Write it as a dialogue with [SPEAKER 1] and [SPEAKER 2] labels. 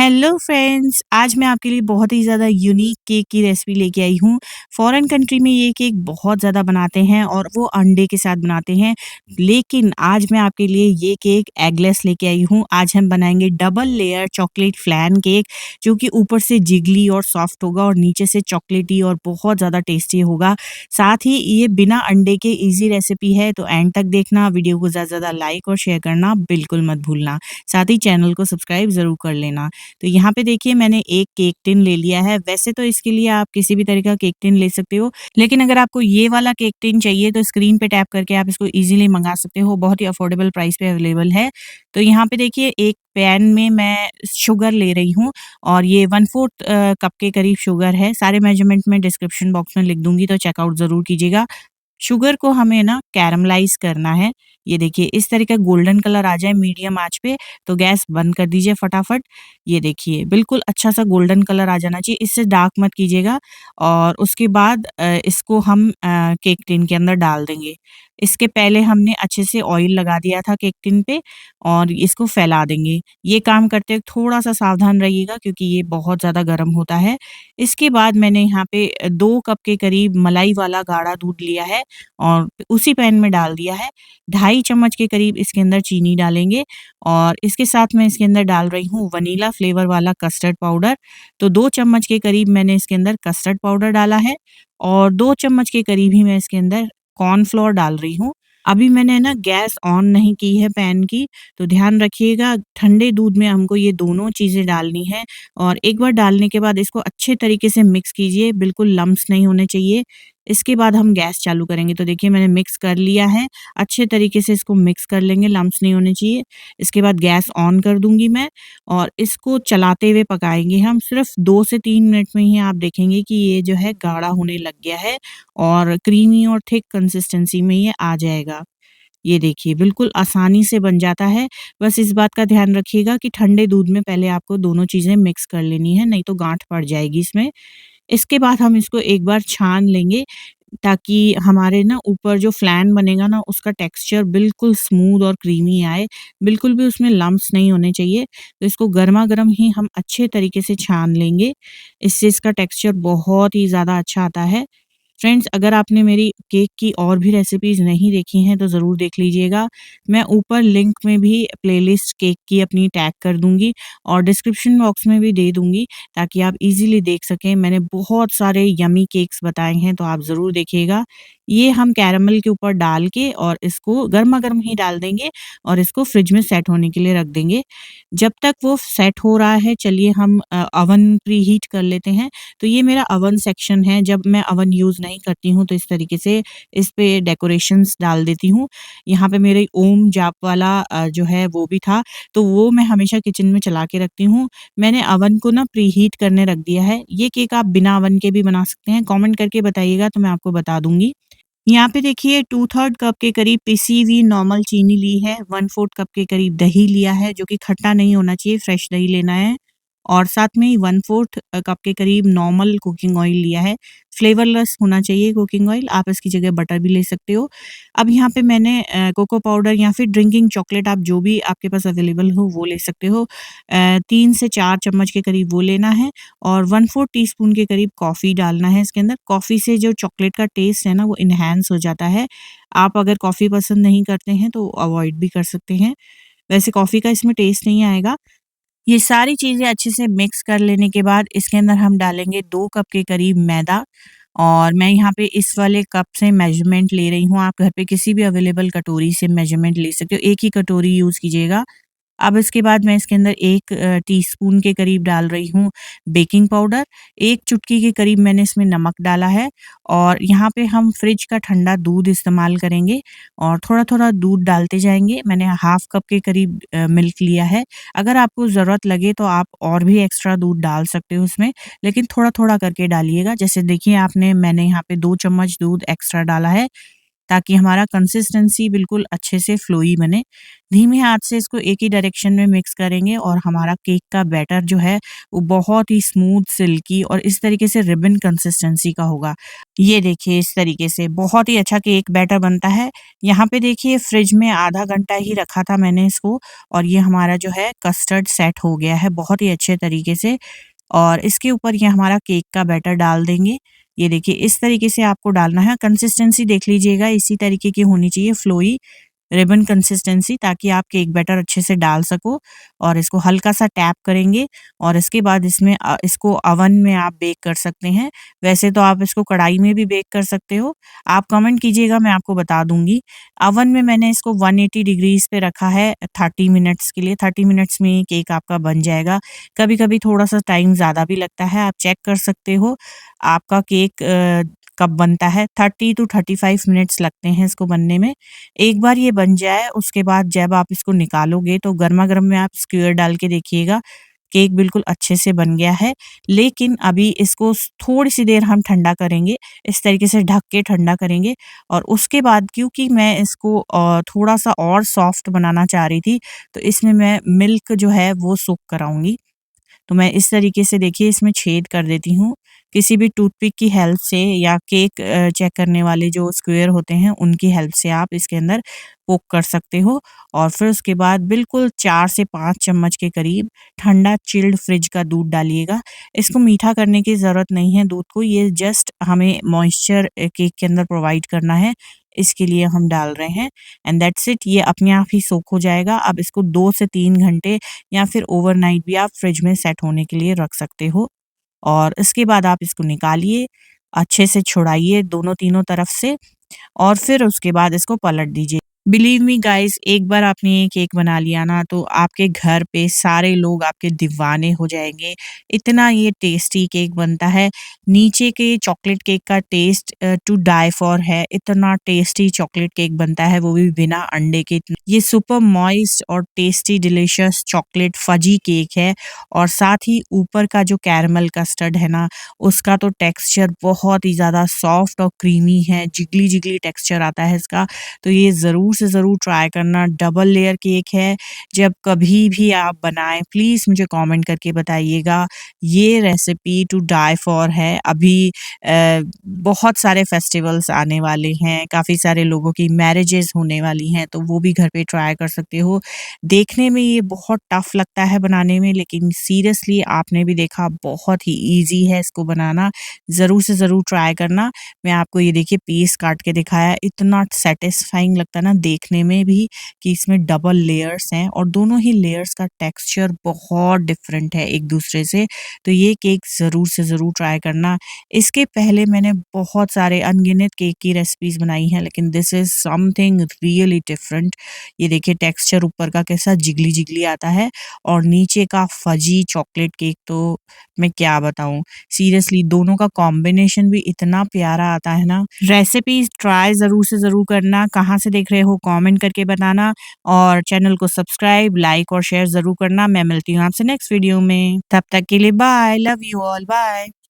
[SPEAKER 1] Hello friends, आज मैं आपके लिए बहुत ही ज़्यादा यूनिक केक की रेसिपी लेके आई हूँ। फॉरेन कंट्री में ये केक बहुत ज़्यादा बनाते हैं और वो अंडे के साथ बनाते हैं। लेकिन आज मैं आपके लिए ये केक एगलेस लेके आई हूँ। आज हम बनाएंगे डबल लेयर चॉकलेट फ्लैन केक, जो कि ऊपर से जिगली और सॉफ्ट होगा और नीचे से चॉकलेटी और बहुत ज़्यादा टेस्टी होगा। साथ ही ये बिना अंडे के ईज़ी रेसिपी है, तो एंड तक देखना। वीडियो को ज़्यादा से ज़्यादा लाइक और शेयर करना बिल्कुल मत भूलना। साथ ही चैनल को सब्सक्राइब ज़रूर कर लेना। तो यहाँ पे देखिए मैंने एक केक टिन ले लिया है। वैसे तो इसके लिए आप किसी भी तरह का केक टिन ले सकते हो, लेकिन अगर आपको ये वाला केक टिन चाहिए तो स्क्रीन पे टैप करके आप इसको इजीली मंगा सकते हो। बहुत ही अफोर्डेबल प्राइस पे अवेलेबल है। तो यहाँ पे देखिए एक पैन में मैं शुगर ले रही हूँ और ये 1/4 कप के करीब शुगर है। सारे मेजरमेंट मैं डिस्क्रिप्शन बॉक्स में लिख दूँगी, तो चेकआउट ज़रूर कीजिएगा। शुगर को हमें ना कैरमलाइज़ करना है। ये देखिए इस तरह का गोल्डन कलर आ जाए मीडियम आँच पे, तो गैस बंद कर दीजिए फटाफट। ये देखिए बिल्कुल अच्छा-सा गोल्डन कलर आ जाना चाहिए, इससे डार्क मत कीजिएगा। और उसके बाद इसको हम केक टिन के अंदर डाल देंगे। इसके पहले हमने अच्छे से ऑयल लगा दिया था केक टिन पे और इसको फैला देंगे। ये काम करते वक़्त थोड़ा-सा सावधान रहिएगा, क्योंकि ये बहुत ज़्यादा गर्म होता है। इसके बाद मैंने यहाँ पे 2 कप के करीब मलाई वाला गाढ़ा दूध लिया है और उसी पैन में डाल दिया है। 2.5 चम्मच के करीब इसके अंदर चीनी डालेंगे और इसके साथ मैं इसके अंदर डाल रही हूँ वनीला फ्लेवर वाला कस्टर्ड पाउडर। तो 2 चम्मच के करीब मैंने इसके अंदर कस्टर्ड पाउडर डाला है और 2 चम्मच के करीब ही मैं इसके अंदर कॉर्नफ्लोर डाल रही हूँ। अभी मैंने ना गैस ऑन नहीं की है पैन की, तो ध्यान रखिएगा ठंडे दूध में हमको ये दोनों चीज़ें डालनी है। और एक बार डालने के बाद इसको अच्छे तरीके से मिक्स कीजिए, बिल्कुल लम्प्स नहीं होने चाहिए। इसके बाद हम गैस चालू करेंगे। तो देखिए मैंने मिक्स कर लिया है, अच्छे तरीके से इसको मिक्स कर लेंगे, लम्प्स नहीं होने चाहिए। इसके बाद गैस ऑन कर दूँगी मैं और इसको चलाते हुए पकाएँगे हम। सिर्फ़ 2 से 3 मिनट में ही आप देखेंगे कि ये जो है गाढ़ा होने लग गया है और क्रीमी और थिक कंसिस्टेंसी में ये आ जाएगा। ये देखिए बिल्कुल आसानी से बन जाता है। बस इस बात का ध्यान रखिएगा कि ठंडे दूध में पहले आपको दोनों चीज़ें मिक्स कर लेनी है, नहीं तो गाँठ पड़ जाएगी इसमें। इसके बाद हम इसको एक बार छान लेंगे, ताकि हमारे ना ऊपर जो फ्लैन बनेगा ना उसका टेक्सचर बिल्कुल स्मूथ और क्रीमी आए, बिल्कुल भी उसमें लम्प्स नहीं होने चाहिए। तो इसको गरमा-गरम ही हम अच्छे तरीके से छान लेंगे, इससे इसका टेक्सचर बहुत ही ज़्यादा अच्छा आता है। फ्रेंड्स, अगर आपने मेरी केक की और भी रेसिपीज़ नहीं देखी हैं तो ज़रूर देख लीजिएगा। मैं ऊपर लिंक में भी प्लेलिस्ट केक की अपनी टैग कर दूँगी और डिस्क्रिप्शन बॉक्स में भी दे दूँगी, ताकि आप इज़िली देख सकें। मैंने बहुत सारे यम्मी केक्स बताए हैं, तो आप ज़रूर देखिएगा। ये हम कैरेमल के ऊपर डाल के और इसको गरमा-गरम ही डाल देंगे और इसको फ्रिज में सेट होने के लिए रख देंगे। जब तक वो सेट हो रहा है, चलिए हम ओवन प्रीहीट कर लेते हैं। तो ये मेरा ओवन सेक्शन है। जब मैं ओवन यूज़ नहीं करती हूँ तो इस तरीके से इस पे डेकोरेशंस डाल देती हूँ। यहाँ पे मेरे ओम जाप वाला जो है वो भी था, तो वो मैं हमेशा किचन में चला के रखती हूँ। मैंने ओवन को ना प्रीहीट करने रख दिया है। ये केक आप बिना ओवन के भी बना सकते हैं। कमेंट करके बताइएगा तो मैं आपको बता दूँगी। यहाँ पे देखिए 2/3 कप के करीब पिसी हुई नॉर्मल चीनी ली है, 1/4 कप के करीब दही लिया है, जो कि खट्टा नहीं होना चाहिए, फ्रेश दही लेना है। और साथ में ही 1/4 कप के करीब नॉर्मल कुकिंग ऑयल लिया है। फ्लेवरलेस होना चाहिए कुकिंग ऑयल, आप इसकी जगह बटर भी ले सकते हो। अब यहाँ पे मैंने कोको पाउडर या फिर ड्रिंकिंग चॉकलेट, आप जो भी आपके पास अवेलेबल हो वो ले सकते हो। 3 से 4 चम्मच के करीब वो लेना है और 1/4 टीस्पून के करीब कॉफ़ी डालना है इसके अंदर। कॉफ़ी से जो चॉकलेट का टेस्ट है ना वो एनहांस हो जाता है। आप अगर कॉफ़ी पसंद नहीं करते हैं तो अवॉइड भी कर सकते हैं। वैसे कॉफ़ी का इसमें टेस्ट नहीं आएगा। ये सारी चीज़ें अच्छे से मिक्स कर लेने के बाद इसके अंदर हम डालेंगे 2 कप के करीब मैदा। और मैं यहाँ पे इस वाले कप से मेज़रमेंट ले रही हूँ। आप घर पे किसी भी अवेलेबल कटोरी से मेज़रमेंट ले सकते हो। एक ही कटोरी यूज़ कीजिएगा। अब इसके बाद मैं इसके अंदर 1 टीस्पून के करीब डाल रही हूँ बेकिंग पाउडर, 1 चुटकी के करीब मैंने इसमें नमक डाला है और यहाँ पे हम फ्रिज का ठंडा दूध इस्तेमाल करेंगे और थोड़ा-थोड़ा दूध डालते जाएँगे। मैंने हाफ़ कप के करीब मिल्क लिया है। अगर आपको ज़रूरत लगे तो आप और भी एक्स्ट्रा दूध डाल सकते हो उसमें, लेकिन थोड़ा-थोड़ा करके डालिएगा। जैसे देखिए मैंने यहाँ पे 2 चम्मच दूध एक्स्ट्रा डाला है। ताकि हमारा कंसिस्टेंसी बिल्कुल अच्छे से फ्लोई बने। धीमे हाथ से इसको एक ही डायरेक्शन में मिक्स करेंगे और हमारा केक का बैटर जो है वो बहुत ही स्मूथ, सिल्की और इस तरीके से रिबन कंसिस्टेंसी का होगा। ये देखिए इस तरीके से बहुत ही अच्छा केक बैटर बनता है। यहाँ पे देखिए फ्रिज में आधा घंटा ही रखा था मैंने इसको और ये हमारा जो है कस्टर्ड सेट हो गया है बहुत ही अच्छे तरीके से। और इसके ऊपर ये हमारा केक का बैटर डाल देंगे। ये देखिए इस तरीके से आपको डालना है, कंसिस्टेंसी देख लीजिएगा इसी तरीके की होनी चाहिए फ्लोई रिबन कंसिस्टेंसी, ताकि आप केक बैटर अच्छे से डाल सको। और इसको हल्का-सा टैप करेंगे और इसके बाद इसमें इसको ओवन में आप बेक कर सकते हैं। वैसे तो आप इसको कढ़ाई में भी बेक कर सकते हो। आप कमेंट कीजिएगा, मैं आपको बता दूँगी। ओवन में मैंने इसको 180 डिग्रीज़ पे रखा है 30 मिनट्स के लिए। 30 मिनट्स में ये केक आपका बन जाएगा। कभी-कभी थोड़ा-सा टाइम ज़्यादा भी लगता है, आप चेक कर सकते हो। आपका केक कब बनता है, 30 टू 35 मिनट्स लगते हैं इसको बनने में। एक बार ये बन जाए उसके बाद जब आप इसको निकालोगे तो गरमा-गरम में आप स्क्वेयर डाल के देखिएगा, केक बिल्कुल अच्छे से बन गया है। लेकिन अभी इसको थोड़ी-सी देर हम ठंडा करेंगे, इस तरीके से ढक के ठंडा करेंगे और उसके बाद क्योंकि मैं इसको थोड़ा-सा और सॉफ्ट बनाना चाह रही थी, तो इसमें मैं मिल्क जो है वो सोक कराऊँगी। तो मैं इस तरीके से देखिए इसमें छेद कर देती हूँ। किसी भी टूथपिक की हेल्प से या केक चेक करने वाले जो स्क्वेयर होते हैं उनकी हेल्प से आप इसके अंदर पोक कर सकते हो और फिर उसके बाद बिल्कुल 4 से 5 चम्मच के करीब ठंडा चिल्ड फ्रिज का दूध डालिएगा। इसको मीठा करने की ज़रूरत नहीं है दूध को, ये जस्ट हमें मॉइस्चर केक के अंदर प्रोवाइड करना है, इसके लिए हम डाल रहे हैं एंड दैट्स इट। ये अपने आप ही सोक हो जाएगा। अब इसको 2 से 3 घंटे या फिर ओवरनाइट भी आप फ्रिज में सेट होने के लिए रख सकते हो और इसके बाद आप इसको निकालिए, अच्छे से छुड़ाइए दोनों तीनों तरफ से और फिर उसके बाद इसको पलट दीजिए। बिलीव मी गाइस, एक बार आपने ये केक बना लिया ना तो आपके घर पे सारे लोग आपके दीवाने हो जाएँगे। इतना ये टेस्टी केक बनता है। नीचे के चॉकलेट केक का टेस्ट टू डाई फॉर है। इतना टेस्टी चॉकलेट केक बनता है, वो भी बिना अंडे के। ये सुपर मॉइस्ट और tasty delicious chocolate fuzzy cake है और साथ ही ऊपर का जो कैरेमल कस्टर्ड है ना, उसका तो टेक्सचर बहुत ही ज़्यादा सॉफ्ट और क्रीमी है, जिगली-जिगली टेक्सचर आता है इसका। तो ये ज़रूर से ज़रूर ट्राई करना। डबल लेयर केक है, जब कभी भी आप बनाएँ प्लीज़ मुझे कमेंट करके बताइएगा। ये रेसिपी टू डाई फॉर है। अभी बहुत सारे फेस्टिवल्स आने वाले हैं, काफ़ी सारे लोगों की मैरिजेज़ होने वाली हैं, तो वो भी घर पे ट्राई कर सकते हो। देखने में ये बहुत टफ़ लगता है बनाने में, लेकिन सीरियसली आपने भी देखा बहुत ही ईज़ी है इसको बनाना। ज़रूर से ज़रूर ट्राई करना। मैं आपको ये देखिए पीस काट के दिखाया, इतना सैटिस्फाइंग लगता है ना देखने में भी कि इसमें डबल लेयर्स हैं और दोनों ही लेयर्स का टेक्सचर बहुत डिफरेंट है एक दूसरे से। तो ये केक ज़रूर से ज़रूर ट्राई करना। इसके पहले मैंने बहुत सारे अनगिनत केक की रेसिपीज़ बनाई हैं, लेकिन this is something really different. ये देखिए टेक्सचर ऊपर का कैसा जिगली-जिगली आता है और नीचे का फजी चॉकलेट केक तो मैं क्या बताऊँ। सीरियसली दोनों का कॉम्बिनेशन भी इतना प्यारा आता है ना। रेसिपीज़ ट्राई ज़रूर से ज़रूर करना। कहाँ से देख रहे हो कमेंट करके बताना और चैनल को सब्सक्राइब, लाइक और शेयर ज़रूर करना। मैं मिलती हूँ आपसे नेक्स्ट वीडियो में। तब तक के लिए bye. Love you all. Bye.